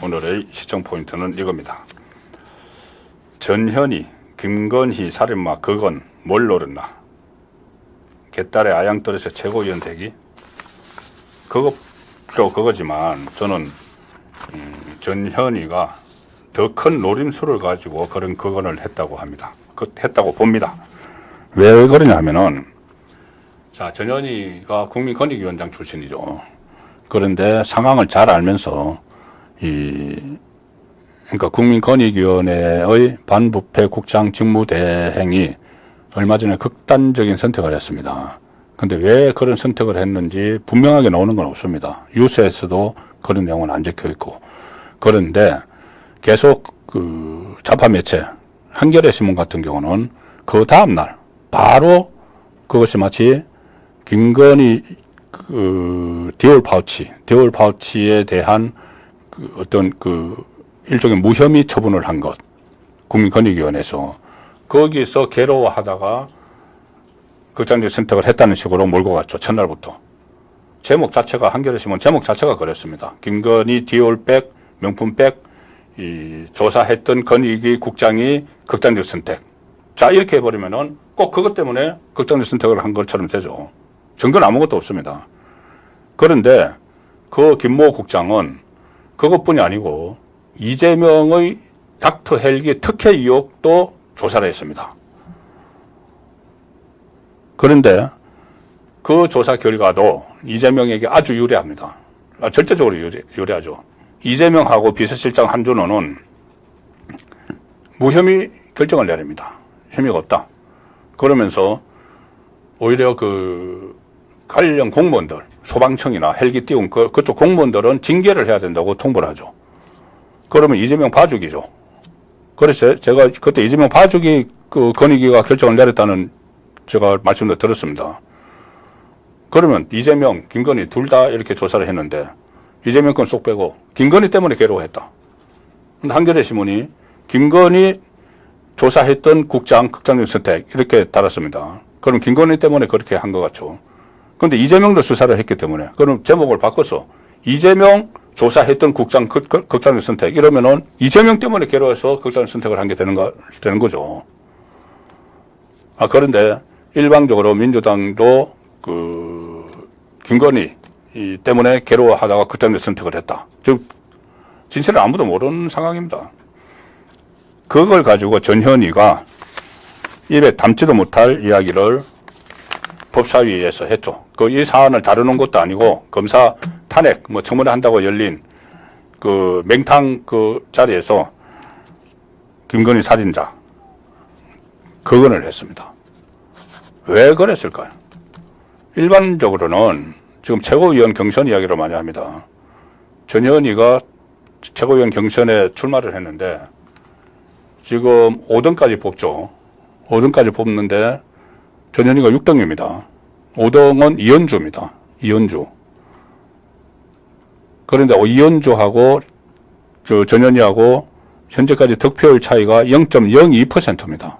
오늘의 시청 포인트는 이겁니다. 전현희, 김건희 살인마 그건 뭘 노렸나? 개딸의 아양떨에서 최고위원 되기? 그거지만 저는 전현희가 더 큰 노림수를 가지고 그런 그건을 했다고 합니다. 했다고 봅니다. 왜 그러냐 하면은, 자, 전현희가 국민권익위원장 출신이죠. 그런데 상황을 잘 알면서, 그러니까 국민권익위원회의 반부패 국장 직무대행이 얼마 전에 극단적인 선택을 했습니다. 근데 왜 그런 선택을 했는지 분명하게 나오는 건 없습니다. 뉴스에서도 그런 내용은 안 적혀 있고. 그런데 계속 그 좌파 매체, 한겨레 신문 같은 경우는 그 다음날 바로 그것이 마치 김건희 디올 파우치에 대한 어떤 일종의 무혐의 처분을 한 것, 국민권익위원회에서 거기서 괴로워하다가 극단적 선택을 했다는 식으로 몰고 갔죠. 첫날부터. 제목 자체가, 한겨레 신문 제목 자체가 그랬습니다. 김건희 디올백, 명품백, 조사했던 권익위 국장이 극단적 선택. 자, 이렇게 해버리면은 꼭 그것 때문에 극단적 선택을 한 것처럼 되죠. 증거는 아무것도 없습니다. 그런데 그 김모 국장은 그것뿐이 아니고 이재명의 닥터 헬기 특혜 의혹도 조사를 했습니다. 그런데 그 조사 결과도 이재명에게 아주 유리합니다. 절대적으로 유리하죠. 이재명하고 비서실장 한준호는 무혐의 결정을 내립니다. 혐의가 없다. 그러면서 오히려 관련 공무원들, 소방청이나 헬기 띄운 그쪽 공무원들은 징계를 해야 된다고 통보를 하죠. 그러면 이재명 봐주기죠. 그래서 제가 그때 이재명 봐주기 권익위가 결정을 내렸다는 제가 말씀도 들었습니다. 그러면 이재명, 김건희 둘 다 이렇게 조사를 했는데 이재명 건 쏙 빼고 김건희 때문에 괴로워했다. 근데 한겨레 신문이 김건희 조사했던 국장 극단적 선택 이렇게 달았습니다. 그럼 김건희 때문에 그렇게 한 것 같죠. 그런데 이재명도 수사를 했기 때문에 그럼 제목을 바꿔서 이재명 조사했던 국장 극단적 선택 이러면은 이재명 때문에 괴로워서 극단적 선택을 한 게 되는 거죠. 그런데 일방적으로 민주당도 김건희 때문에 괴로워하다가 극단적 선택을 했다. 즉 진실을 아무도 모르는 상황입니다. 그걸 가지고 전현희가 입에 담지도 못할 이야기를 법사위에서 했죠. 이 사안을 다루는 것도 아니고 검사 탄핵 청문회 한다고 열린 맹탕 자리에서 김건희 살인자 거론을 했습니다. 왜 그랬을까요? 일반적으로는 지금 최고위원 경선 이야기를 많이 합니다. 전현희가 최고위원 경선에 출마를 했는데 지금 5등까지 뽑죠. 5등까지 뽑는데 전현희가 6등입니다. 5등은 이현주입니다. 이현주. 그런데 이현주하고 전현희하고 현재까지 득표율 차이가 0.02%입니다.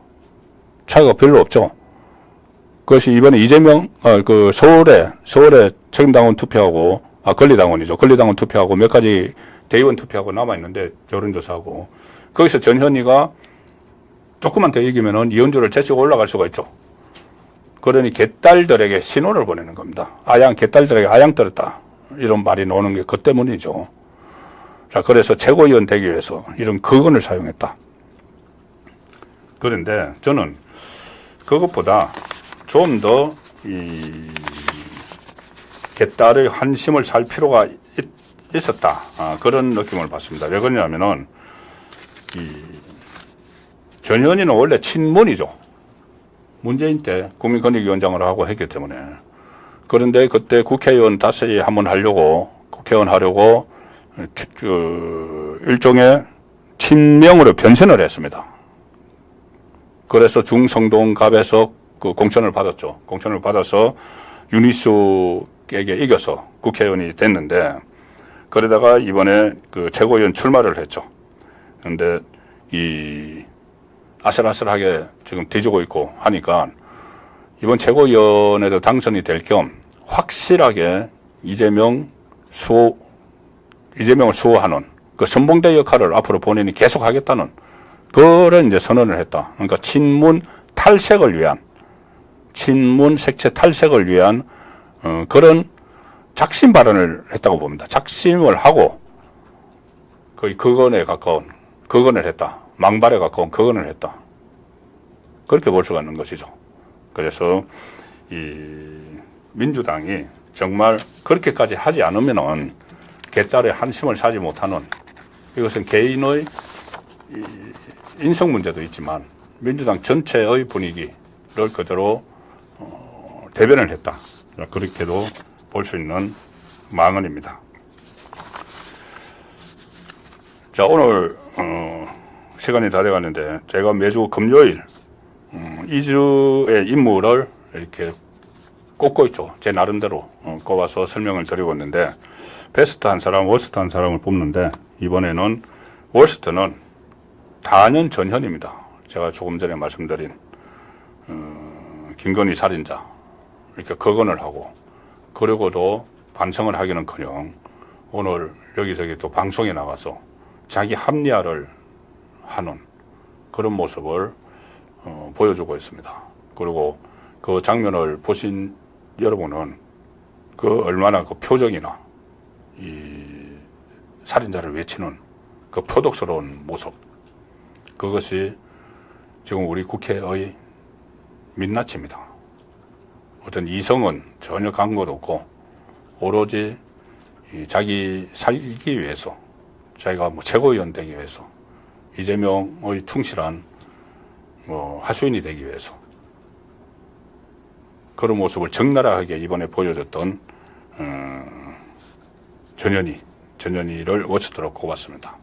차이가 별로 없죠. 그것이 이번에 이재명, 서울에 책임당원 투표하고, 권리당원이죠. 권리당원 투표하고 몇 가지 대의원 투표하고 남아있는데, 여론조사하고. 거기서 전현희가 조금만 더 이기면은 이현주를 제치고 올라갈 수가 있죠. 그러니 개딸들에게 신호를 보내는 겁니다. 개딸들에게 아양 떨었다. 이런 말이 나오는 게 그 때문이죠. 자, 그래서 최고위원 되기 위해서 이런 거건을 사용했다. 그런데 저는 그것보다 좀 더 개딸의 한심을 살 필요가 있었다. 그런 느낌을 받습니다. 왜 그러냐면은 전현희는 원래 친문이죠. 문재인 때 국민권익위원장을 하고 했기 때문에. 그런데 그때 국회의원 다시 한번 국회의원 하려고 일종의 친명으로 변신을 했습니다. 그래서 중성동갑에서 공천을 받았죠. 공천을 받아서 윤희숙에게 이겨서 국회의원이 됐는데, 그러다가 이번에 최고위원 출마를 했죠. 그런데 아슬아슬하게 지금 뒤지고 있고 하니까 이번 최고위원에도 당선이 될 겸 확실하게 이재명을 수호하는 그 선봉대 역할을 앞으로 본인이 계속 하겠다는 그런 이제 선언을 했다. 그러니까 친문 색채 탈색을 위한 그런 작심 발언을 했다고 봅니다. 작심을 하고 거의 극언에 가까운 극언을 했다. 망발에 가까운 극언을 했다. 그렇게 볼 수가 있는 것이죠. 그래서 이 민주당이 정말 그렇게까지 하지 않으면은 개딸의 한심을 사지 못하는, 이것은 개인의 인성 문제도 있지만 민주당 전체의 분위기를 그대로 대변을 했다. 그렇게도 볼 수 있는 망언입니다. 자, 오늘 시간이 다 돼가는데 제가 매주 금요일 2주의 인물을 이렇게 꼽고 있죠. 제 나름대로 꼽아서 설명을 드리고 있는데, 베스트 한 사람, 워스트 한 사람을 뽑는데, 이번에는 워스트는 단연 전현입니다. 제가 조금 전에 말씀드린 김건희 살인자 이렇게 거건을 하고, 그리고도 반성을 하기는커녕 오늘 여기저기 또 방송에 나가서 자기 합리화를 하는 그런 모습을 보여주고 있습니다. 그리고 그 장면을 보신 여러분은 그 얼마나 그 표정이나 이 살인자를 외치는 그 표독스러운 모습, 그것이 지금 우리 국회의 민낯입니다. 어떤 이성은 전혀 간 것 없고 오로지 자기 살기 위해서, 자기가 뭐 최고위원 되기 위해서, 이재명의 충실한 하수인이 되기 위해서 그런 모습을 적나라하게 이번에 보여줬던 전현희를 워스트로 꼽았습니다.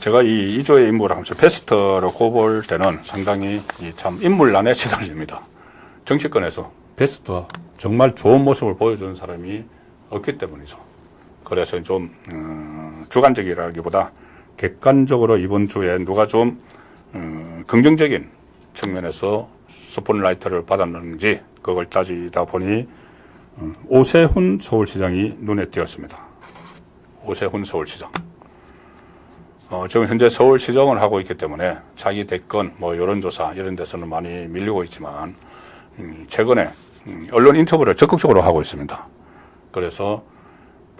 제가 이 2조의 인물을 하면서 베스트로 꼽을 때는 상당히 참 인물난에 시달립니다. 정치권에서 베스트와 정말 좋은 모습을 보여주는 사람이 없기 때문이죠. 그래서 좀 주관적이라기보다 객관적으로 이번 주에 누가 좀 긍정적인 측면에서 스포트라이트를 받았는지 그걸 따지다 보니 오세훈 서울시장이 눈에 띄었습니다. 오세훈 서울시장. 지금 현재 서울시정을 하고 있기 때문에 자기 대권, 여론조사 이런 데서는 많이 밀리고 있지만 최근에 언론 인터뷰를 적극적으로 하고 있습니다. 그래서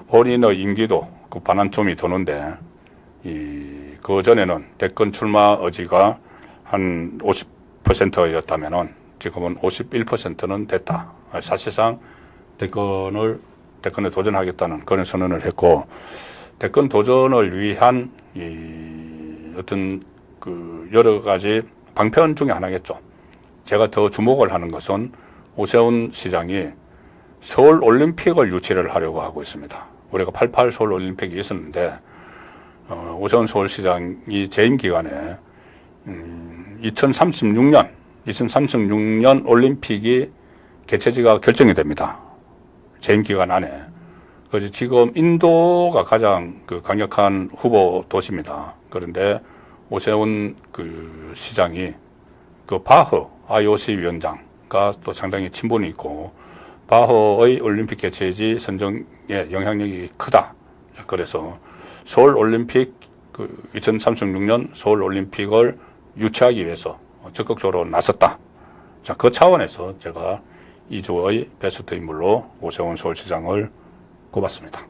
본인의 임기도 그 반환점이 도는데 그 전에는 대권 출마 의지가 한 50%였다면은 지금은 51%는 됐다. 사실상 대권에 도전하겠다는 그런 선언을 했고, 대권 도전을 위한 어떤 그 여러 가지 방편 중에 하나겠죠. 제가 더 주목을 하는 것은 오세훈 시장이 서울 올림픽을 유치를 하려고 하고 있습니다. 우리가 88 서울 올림픽이 있었는데 오세훈 서울시장이 재임 기간에 2036년 올림픽이 개최지가 결정이 됩니다. 재임 기간 안에. 그래서 지금 인도가 가장 그 강력한 후보 도시입니다. 그런데 오세훈 그 시장이 그 바흐 IOC 위원장가 또 상당히 친분이 있고 바흐의 올림픽 개최지 선정에 영향력이 크다. 그래서 서울 올림픽 2036년 서울 올림픽을 유치하기 위해서 적극적으로 나섰다. 자, 그 차원에서 제가 2조의 베스트 인물로 오세훈 서울시장을 꼽았습니다.